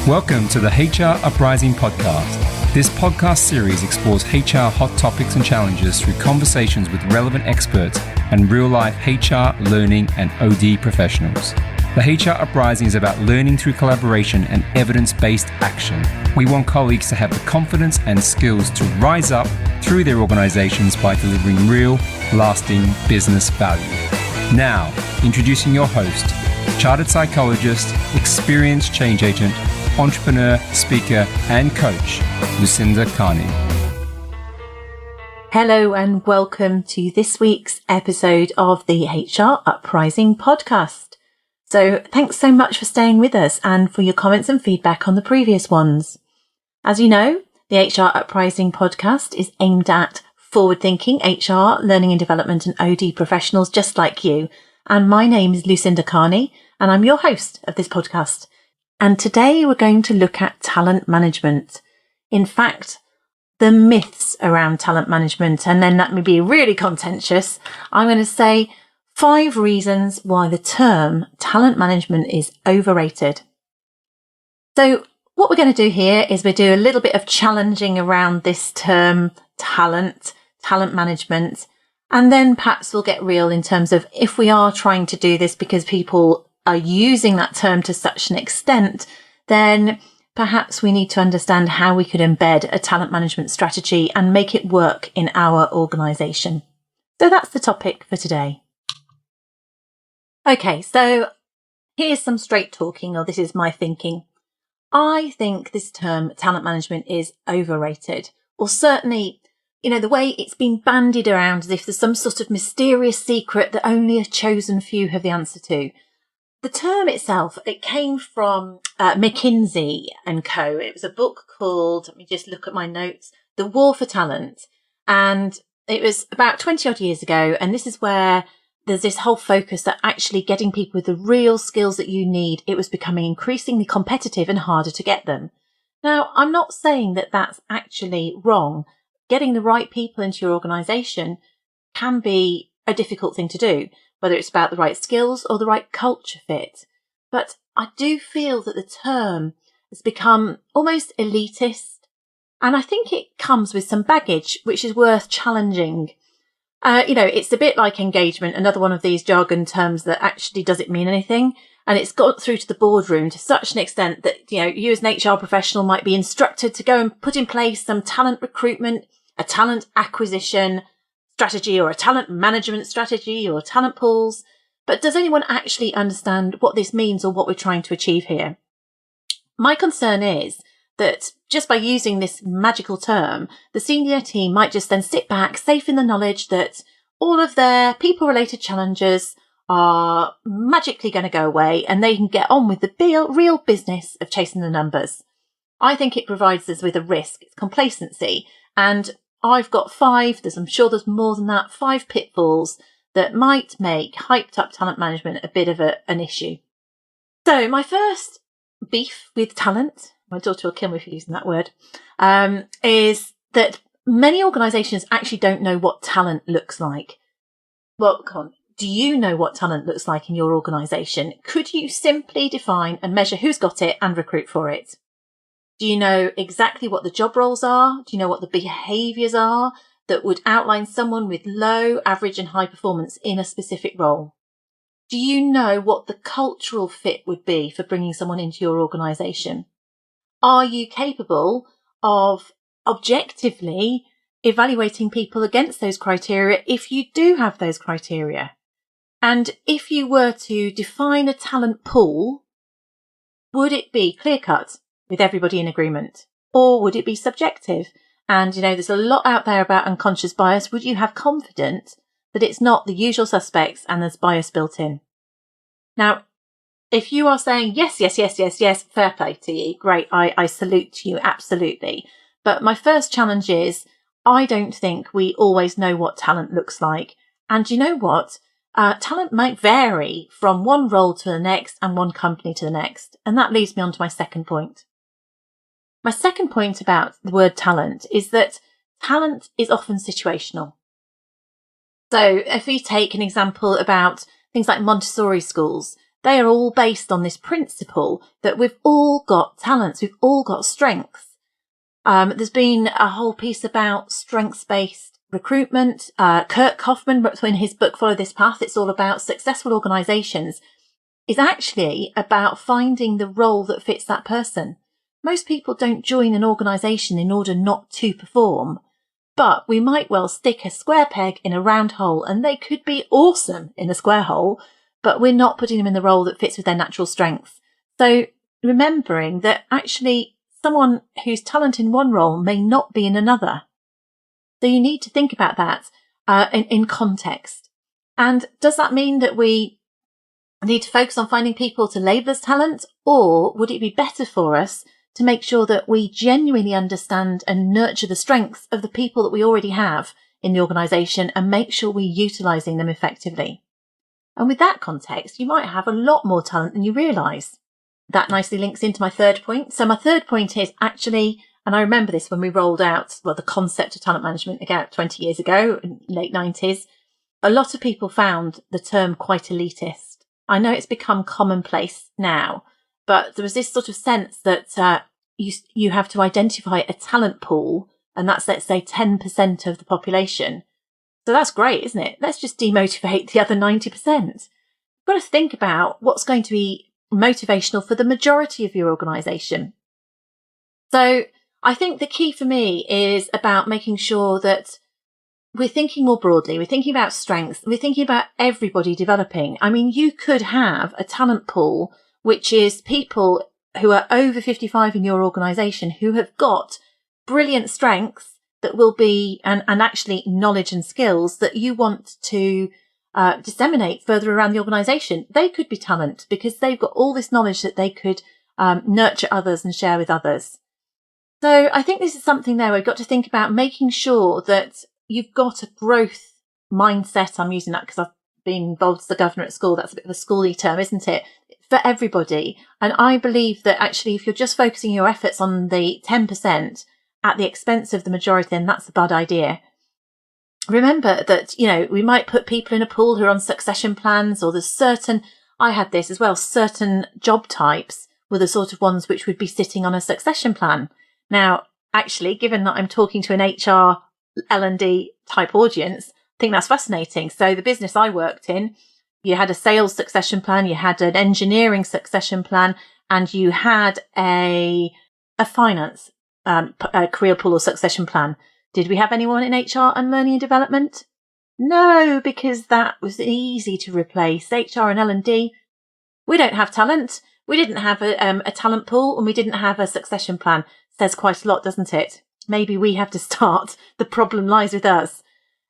Welcome to the HR Uprising podcast. This podcast series explores HR hot topics and challenges through conversations with relevant experts and real-life HR, learning, and OD professionals. The HR Uprising is about learning through collaboration and evidence-based action. We want colleagues to have the confidence and skills to rise up through their organizations by delivering real, lasting business value. Now, introducing your host, chartered psychologist, experienced change agent, entrepreneur, speaker, and coach, Lucinda. Hello and welcome to this week's episode of the HR Uprising podcast. So thanks so much for staying with us and for your comments and feedback on the previous ones. As you know, the HR Uprising podcast is aimed at forward-thinking HR, learning and development and OD professionals just like you. And my name is Lucinda and I'm your host of this podcast. And today we're going to look at talent management. In fact, the myths around talent management, and then that may be really contentious. I'm going to say 5 reasons why the term talent management is overrated. So what we're going to do here is we do a little bit of challenging around this term talent management, and then perhaps we'll get real in terms of if we are trying to do this because people are using that term to such an extent, then perhaps we need to understand how we could embed a talent management strategy and make it work in our organisation. So that's the topic for today. Okay, so here's some straight talking, or this is my thinking. I think this term talent management is overrated, or certainly, the way it's been bandied around as if there's some sort of mysterious secret that only a chosen few have the answer to. The term itself, it came from McKinsey and Co. It was a book called, let me just look at my notes, The War for Talent. And it was about 20 odd years ago. And this is where there's this whole focus that actually getting people with the real skills that you need, it was becoming increasingly competitive and harder to get them. Now, I'm not saying that that's actually wrong. Getting the right people into your organisation can be a difficult thing to do, whether it's about the right skills or the right culture fit. But I do feel that the term has become almost elitist. And I think it comes with some baggage, which is worth challenging. It's a bit like engagement, another one of these jargon terms that actually doesn't mean anything. And it's got through to the boardroom to such an extent that, you as an HR professional might be instructed to go and put in place some talent recruitment, a talent acquisition strategy or a talent management strategy or talent pools. But does anyone actually understand what this means or what we're trying to achieve here? My concern is that just by using this magical term, the senior team might just then sit back, safe in the knowledge that all of their people-related challenges are magically going to go away and they can get on with the real business of chasing the numbers. I think it provides us with a risk. It's complacency. And I've got 5, I'm sure there's more than that, 5 pitfalls that might make hyped up talent management a bit of an issue. So my first beef with talent, my daughter will kill me for using that word, is that many organisations actually don't know what talent looks like. Well, come on. Do you know what talent looks like in your organisation? Could you simply define and measure who's got it and recruit for it? Do you know exactly what the job roles are? Do you know what the behaviours are that would outline someone with low, average and high performance in a specific role? Do you know what the cultural fit would be for bringing someone into your organisation? Are you capable of objectively evaluating people against those criteria if you do have those criteria? And if you were to define a talent pool, would it be clear-cut with everybody in agreement? Or would it be subjective? And, there's a lot out there about unconscious bias. Would you have confidence that it's not the usual suspects and there's bias built in? Now, if you are saying yes, fair play to you, great, I salute you, absolutely. But my first challenge is, I don't think we always know what talent looks like. And you know what? Talent might vary from one role to the next and one company to the next. And that leads me on to my second point. My second point about the word talent is that talent is often situational. So if we take an example about things like Montessori schools, They are all based on this principle that we've all got talents, we've all got strengths. There's been a whole piece about strengths-based recruitment. Kurt Kaufman, in his book Follow This Path, it's all about successful organisations, is actually about finding the role that fits that person. Most people don't join an organisation in order not to perform, but we might well stick a square peg in a round hole, and they could be awesome in a square hole, but we're not putting them in the role that fits with their natural strengths. So remembering that actually someone who's talented in one role may not be in another. So you need to think about that in context. And does that mean that we need to focus on finding people to label as talent, or would it be better for us to make sure that we genuinely understand and nurture the strengths of the people that we already have in the organisation and make sure we're utilising them effectively? And with that context, you might have a lot more talent than you realise. That nicely links into my third point. So my third point is actually, and I remember this when we rolled out, the concept of talent management about 20 years ago, in the late 90s, a lot of people found the term quite elitist. I know it's become commonplace now, but there was this sort of sense that you have to identify a talent pool, and that's, let's say, 10% of the population. So that's great, isn't it? Let's just demotivate the other 90%. You've got to think about what's going to be motivational for the majority of your organisation. So I think the key for me is about making sure that we're thinking more broadly. We're thinking about strengths. We're thinking about everybody developing. I mean, you could have a talent pool, which is people who are over 55 in your organisation who have got brilliant strengths that will be, and actually knowledge and skills that you want to disseminate further around the organisation. They could be talent because they've got all this knowledge that they could nurture others and share with others. So I think this is something there we've got to think about, making sure that you've got a growth mindset. I'm using that because I've been involved as a governor at school. That's a bit of a schooly term, isn't it? For everybody. And I believe that actually if you're just focusing your efforts on the 10% at the expense of the majority, then that's a bad idea. Remember that, we might put people in a pool who are on succession plans, or there's certain, I had this as well, certain job types were the sort of ones which would be sitting on a succession plan. Now, actually, given that I'm talking to an HR L&D type audience, I think that's fascinating. So the business I worked in, you had a sales succession plan, you had an engineering succession plan, and you had a finance a career pool or succession plan. Did we have anyone in HR and learning and development? No, because that was easy to replace. HR and L&D, we don't have talent. We didn't have a talent pool, and we didn't have a succession plan. Says quite a lot, doesn't it? Maybe we have to start. The problem lies with us.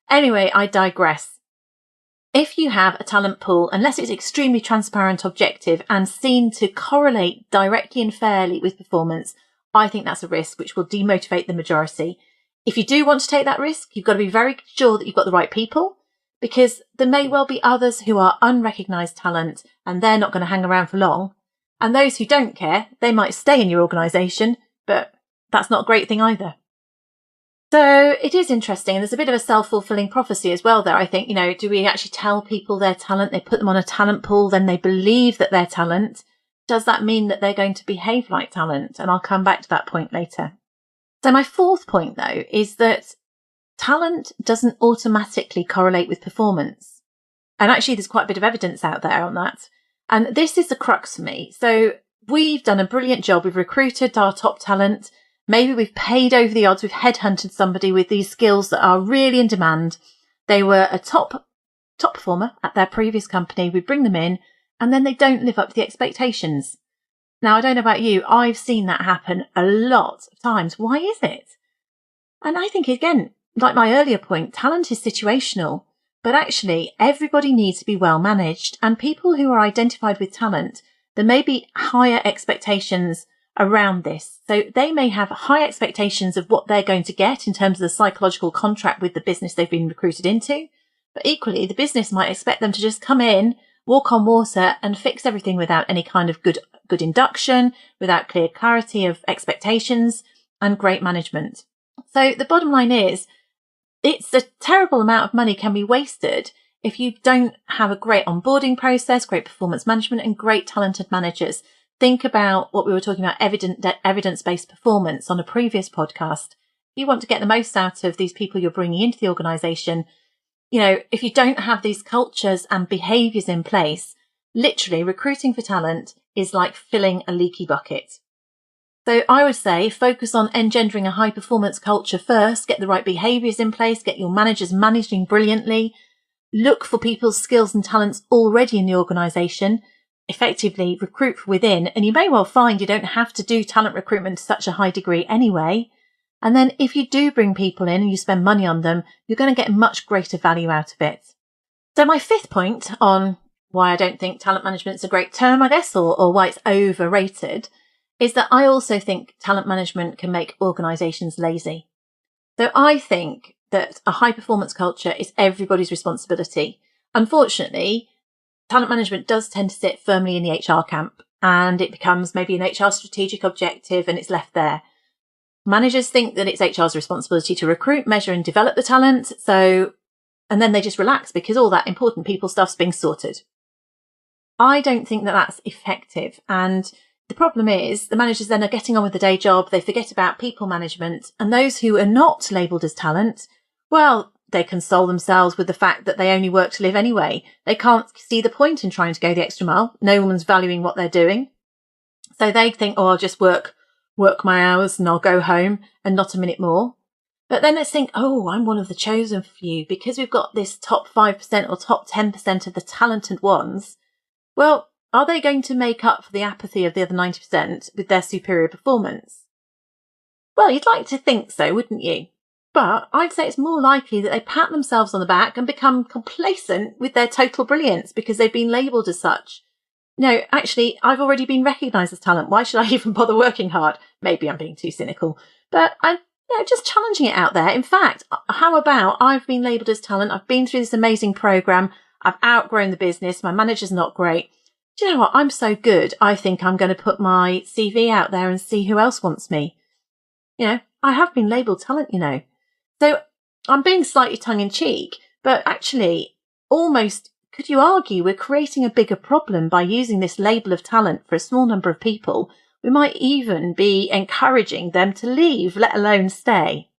Anyway, I digress. If you have a talent pool, unless it's extremely transparent, objective, and seen to correlate directly and fairly with performance, I think that's a risk which will demotivate the majority. If you do want to take that risk, you've got to be very sure that you've got the right people, because there may well be others who are unrecognised talent and they're not going to hang around for long. And those who don't care, they might stay in your organisation, but that's not a great thing either. So it is interesting. And there's a bit of a self-fulfilling prophecy as well there. I think, do we actually tell people their talent? They put them on a talent pool, then they believe that they're talent. Does that mean that they're going to behave like talent? And I'll come back to that point later. So my fourth point, though, is that talent doesn't automatically correlate with performance. And actually, there's quite a bit of evidence out there on that. And this is the crux for me. So we've done a brilliant job. We've recruited our top talent. Maybe we've paid over the odds. We've headhunted somebody with these skills that are really in demand. They were a top performer at their previous company. We bring them in, and then they don't live up to the expectations. Now, I don't know about you, I've seen that happen a lot of times. Why is it? And I think, again, like my earlier point, talent is situational, but actually everybody needs to be well managed. And people who are identified with talent, there may be higher expectations around this. So they may have high expectations of what they're going to get in terms of the psychological contract with the business they've been recruited into. But equally, the business might expect them to just come in, walk on water and fix everything without any kind of good induction, without clear clarity of expectations and great management. So the bottom line is, it's a terrible amount of money can be wasted if you don't have a great onboarding process, great performance management, and great talented managers. Think about what we were talking about, evidence-based performance on a previous podcast. If you want to get the most out of these people you're bringing into the organisation, if you don't have these cultures and behaviours in place, literally recruiting for talent is like filling a leaky bucket. So I would say focus on engendering a high performance culture first, get the right behaviours in place, get your managers managing brilliantly, look for people's skills and talents already in the organisation, effectively recruit from within, and you may well find you don't have to do talent recruitment to such a high degree anyway. And then if you do bring people in and you spend money on them, you're going to get much greater value out of it. So my fifth point on why I don't think talent management is a great term, I guess, or why it's overrated, is that I also think talent management can make organisations lazy. So I think that a high performance culture is everybody's responsibility. Unfortunately, talent management does tend to sit firmly in the HR camp, and it becomes maybe an HR strategic objective and it's left there. Managers think that it's HR's responsibility to recruit, measure and develop the talent. And then they just relax because all that important people stuff's being sorted. I don't think that that's effective. And the problem is the managers then are getting on with the day job. They forget about people management, and those who are not labelled as talent, well, they console themselves with the fact that they only work to live anyway. They can't see the point in trying to go the extra mile. No one's valuing what they're doing. So they think, I'll just work my hours and I'll go home and not a minute more. But then let's think, I'm one of the chosen few because we've got this top 5% or top 10% of the talented ones. Well, are they going to make up for the apathy of the other 90% with their superior performance? Well, you'd like to think so, wouldn't you? But I'd say it's more likely that they pat themselves on the back and become complacent with their total brilliance because they've been labelled as such. No, actually, I've already been recognised as talent. Why should I even bother working hard? Maybe I'm being too cynical, but I'm just challenging it out there. In fact, how about I've been labelled as talent? I've been through this amazing programme. I've outgrown the business. My manager's not great. Do you know what? I'm so good. I think I'm going to put my CV out there and see who else wants me. I have been labelled talent, So I'm being slightly tongue-in-cheek, but actually, almost could you argue we're creating a bigger problem by using this label of talent for a small number of people? We might even be encouraging them to leave, let alone stay.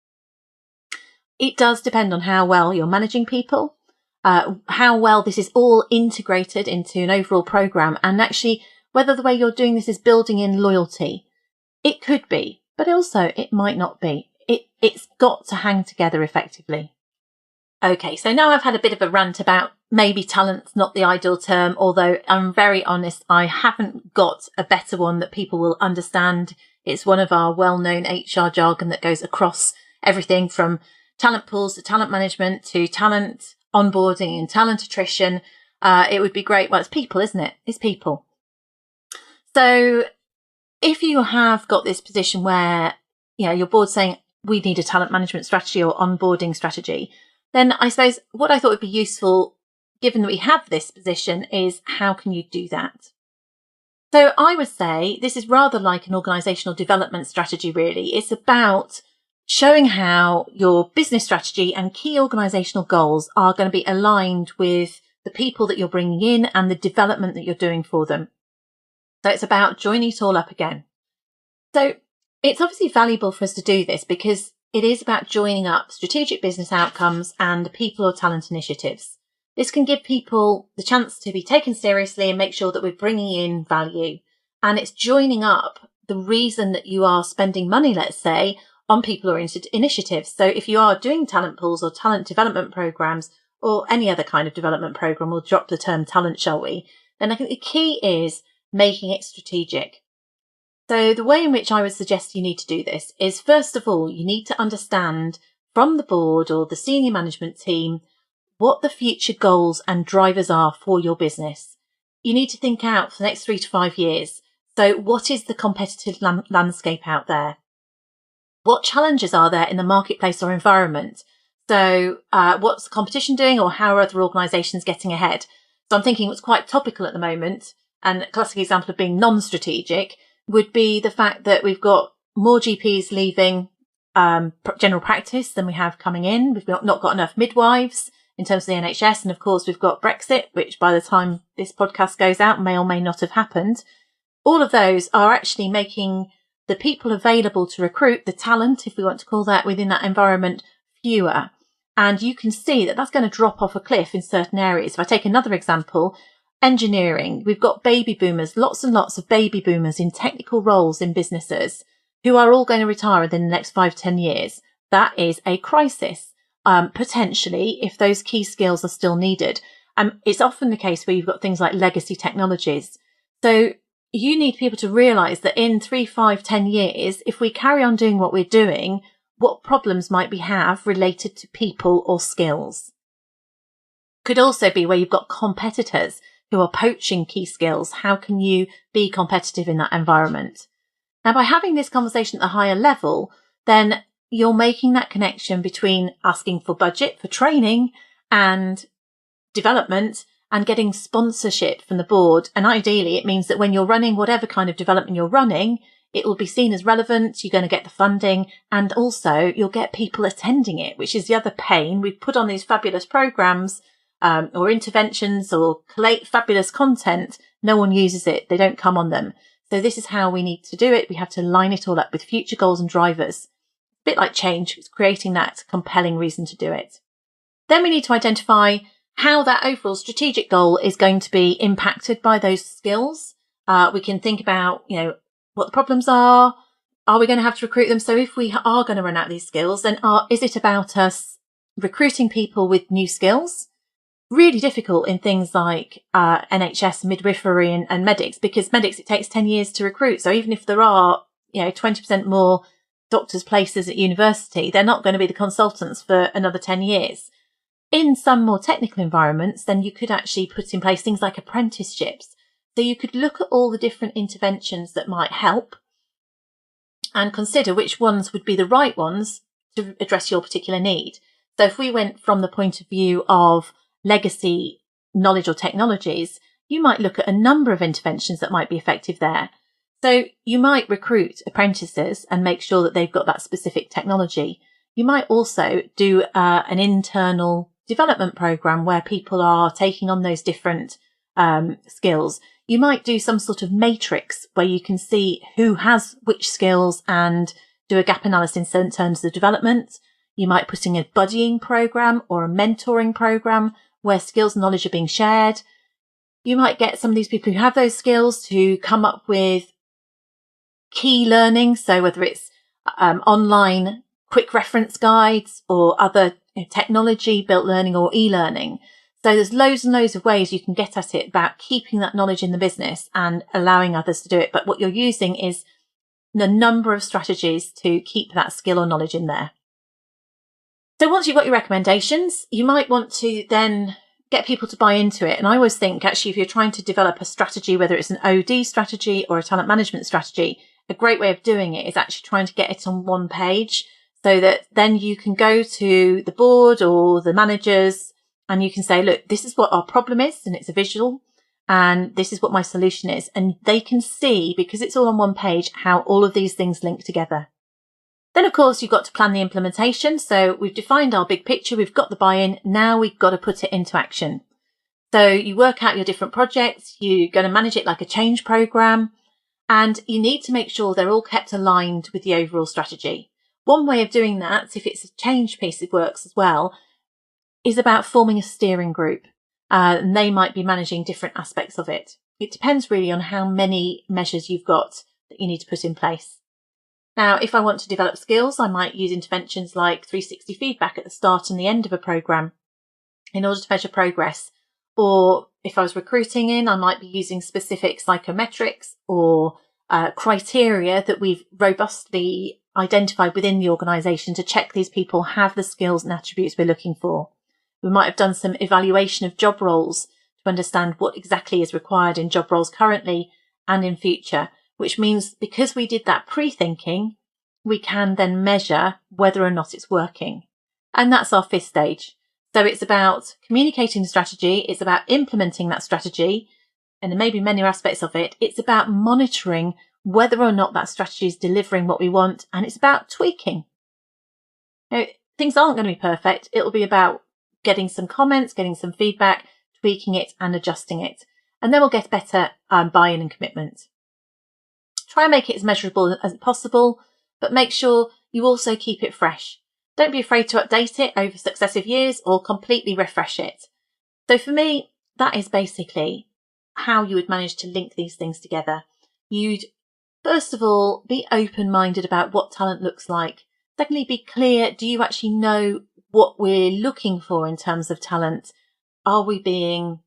It does depend on how well you're managing people, how well this is all integrated into an overall programme, and actually whether the way you're doing this is building in loyalty. It could be, but also it might not be. It's got to hang together effectively. Okay, so now I've had a bit of a rant about maybe talent's not the ideal term, although I'm very honest, I haven't got a better one that people will understand. It's one of our well-known HR jargon that goes across everything from talent pools to talent management to talent onboarding and talent attrition. It would be great. Well, it's people, isn't it? It's people. So if you have got this position where, your board's saying we need a talent management strategy or onboarding strategy, then I suppose what I thought would be useful, given that we have this position, is how can you do that? So I would say this is rather like an organisational development strategy, really. It's about showing how your business strategy and key organisational goals are going to be aligned with the people that you're bringing in and the development that you're doing for them. So it's about joining it all up again. So it's obviously valuable for us to do this because it is about joining up strategic business outcomes and people or talent initiatives. This can give people the chance to be taken seriously and make sure that we're bringing in value. And it's joining up the reason that you are spending money, let's say, on people-oriented initiatives. So if you are doing talent pools or talent development programs or any other kind of development program, we'll drop the term talent, shall we? Then I think the key is making it strategic. So the way in which I would suggest you need to do this is, first of all, you need to understand from the board or the senior management team what the future goals and drivers are for your business. You need to think out for the next 3 to 5 years. So what is the competitive landscape out there? What challenges are there in the marketplace or environment? So what's the competition doing, or how are other organisations getting ahead? So I'm thinking what's quite topical at the moment, and a classic example of being non-strategic would be the fact that we've got more GPs leaving general practice than we have coming in. We've not got enough midwives in terms of the NHS. And of course, we've got Brexit, which by the time this podcast goes out may or may not have happened. All of those are actually making the people available to recruit, the talent, if we want to call that, within that environment, fewer. And you can see that that's going to drop off a cliff in certain areas. If I take another example, engineering, we've got baby boomers, lots and lots of baby boomers in technical roles in businesses who are all going to retire within the next 5-10 years. That is a crisis, potentially, if those key skills are still needed. It's often the case where you've got things like legacy technologies. So you need people to realise that in 3, 5, 10 years, if we carry on doing what we're doing, what problems might we have related to people or skills? Could also be where you've got competitors who are poaching key skills. How can you be competitive in that environment? Now, by having this conversation at a higher level, then you're making that connection between asking for budget for training and development and getting sponsorship from the board. And ideally, it means that when you're running whatever kind of development you're running, it will be seen as relevant. You're going to get the funding, and also you'll get people attending it, which is the other pain. We've put on these fabulous programs or interventions or collate fabulous content. No one uses it. They don't come on them. So this is how we need to do it. We have to line it all up with future goals and drivers. A bit like change, it's creating that compelling reason to do it. Then we need to identify how that overall strategic goal is going to be impacted by those skills. We can think about, what the problems are. Are we going to have to recruit them? So if we are going to run out these skills, then is it about us recruiting people with new skills? Really difficult in things like NHS, midwifery and medics, because medics, it takes 10 years to recruit. So even if there are, 20% more doctors' places at university, they're not going to be the consultants for another 10 years. In some more technical environments, then you could actually put in place things like apprenticeships. So you could look at all the different interventions that might help and consider which ones would be the right ones to address your particular need. So if we went from the point of view of legacy knowledge or technologies, you might look at a number of interventions that might be effective there. So you might recruit apprentices and make sure that they've got that specific technology. You might also do an internal development program where people are taking on those different skills. You might do some sort of matrix where you can see who has which skills and do a gap analysis in terms of development. You might put in a buddying program or a mentoring program where skills and knowledge are being shared. You might get some of these people who have those skills to come up with key learning. So whether it's online quick reference guides or other technology built learning or e-learning. So there's loads and loads of ways you can get at it about keeping that knowledge in the business and allowing others to do it. But what you're using is a number of strategies to keep that skill or knowledge in there. So once you've got your recommendations, you might want to then get people to buy into it. And I always think, actually, if you're trying to develop a strategy, whether it's an OD strategy or a talent management strategy, a great way of doing it is actually trying to get it on one page so that then you can go to the board or the managers and you can say, look, this is what our problem is, and it's a visual, and this is what my solution is. And they can see, because it's all on one page, how all of these things link together. Then, of course, you've got to plan the implementation. So we've defined our big picture. We've got the buy-in. Now we've got to put it into action. So you work out your different projects. You're going to manage it like a change program. And you need to make sure they're all kept aligned with the overall strategy. One way of doing that, if it's a change piece of works as well, is about forming a steering group. And they might be managing different aspects of it. It depends really on how many measures you've got that you need to put in place. Now, if I want to develop skills, I might use interventions like 360 feedback at the start and the end of a program in order to measure progress. Or if I was recruiting in, I might be using specific psychometrics or criteria that we've robustly identified within the organisation to check these people have the skills and attributes we're looking for. We might have done some evaluation of job roles to understand what exactly is required in job roles currently and in future, which means because we did that pre-thinking, we can then measure whether or not it's working. And that's our fifth stage. So it's about communicating the strategy. It's about implementing that strategy. And there may be many aspects of it. It's about monitoring whether or not that strategy is delivering what we want. And it's about tweaking. Now, things aren't going to be perfect. It'll be about getting some comments, getting some feedback, tweaking it and adjusting it. And then we'll get better buy-in and commitment. Try and make it as measurable as possible, but make sure you also keep it fresh. Don't be afraid to update it over successive years or completely refresh it. So for me, that is basically how you would manage to link these things together. You'd, first of all, be open-minded about what talent looks like. Secondly, be clear. Do you actually know what we're looking for in terms of talent? Are we being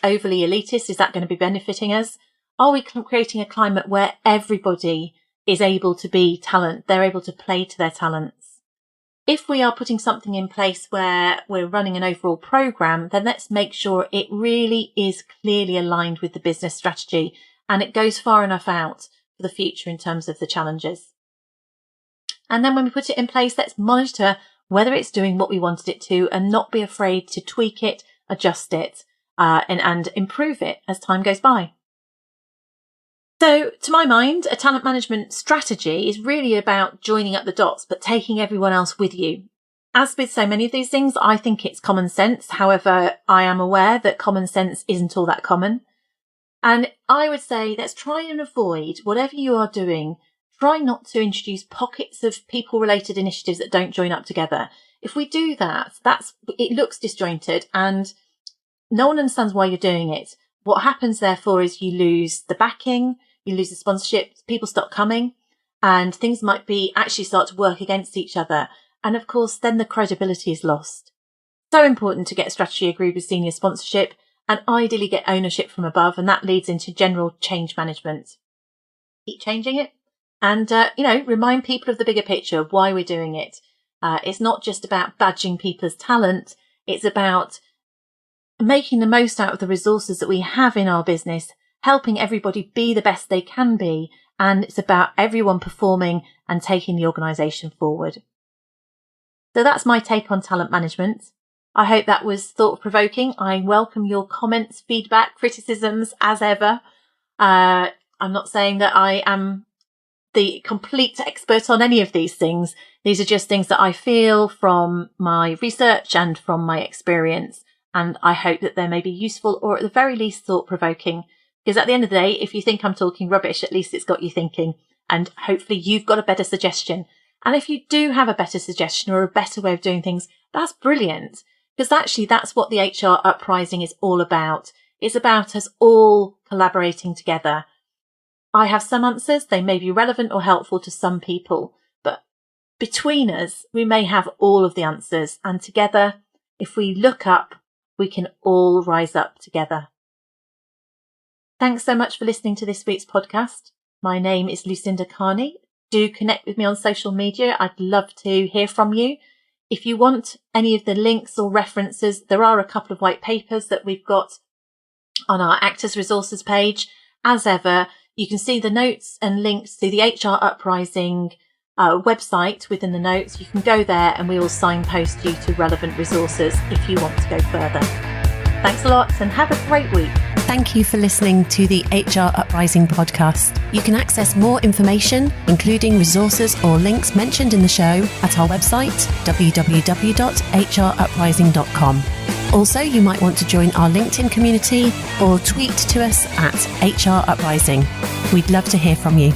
overly elitist? Is that going to be benefiting us? Are we creating a climate where everybody is able to be talent? They're able to play to their talents. If we are putting something in place where we're running an overall program, then let's make sure it really is clearly aligned with the business strategy and it goes far enough out for the future in terms of the challenges. And then when we put it in place, let's monitor whether it's doing what we wanted it to and not be afraid to tweak it, adjust it, and improve it as time goes by. So to my mind, a talent management strategy is really about joining up the dots, but taking everyone else with you. As with so many of these things, I think it's common sense. However, I am aware that common sense isn't all that common. And I would say let's try and avoid whatever you are doing. Try not to introduce pockets of people-related initiatives that don't join up together. If we do that, it looks disjointed and no one understands why you're doing it. What happens, therefore, is you lose the backing, you lose the sponsorship, people stop coming, and things might actually start to work against each other. And of course, then the credibility is lost. So important to get strategy agreed with senior sponsorship and ideally get ownership from above. And that leads into general change management. Keep changing it and, remind people of the bigger picture of why we're doing it. It's not just about badging people's talent. It's about making the most out of the resources that we have in our business, helping everybody be the best they can be. And it's about everyone performing and taking the organisation forward. So that's my take on talent management. I hope that was thought-provoking. I welcome your comments, feedback, criticisms as ever. I'm not saying that I am the complete expert on any of these things. These are just things that I feel from my research and from my experience. And I hope that they may be useful or at the very least thought-provoking. Because at the end of the day, if you think I'm talking rubbish, at least it's got you thinking. And hopefully you've got a better suggestion. And if you do have a better suggestion or a better way of doing things, that's brilliant. Because actually that's what the HR Uprising is all about. It's about us all collaborating together. I have some answers. They may be relevant or helpful to some people. But between us, we may have all of the answers. And together, if we look up, we can all rise up together. Thanks so much for listening to this week's podcast. My name is Lucinda Carney. Do connect with me on social media. I'd love to hear from you. If you want any of the links or references, there are a couple of white papers that we've got on our Actus resources page. As ever, you can see the notes and links to the HR Uprising website within the notes. You can go there and we will signpost you to relevant resources if you want to go further. Thanks a lot and have a great week. Thank you for listening to the HR Uprising podcast. You can access more information, including resources or links mentioned in the show, at our website, www.hruprising.com. Also, you might want to join our LinkedIn community or tweet to us at HR Uprising. We'd love to hear from you.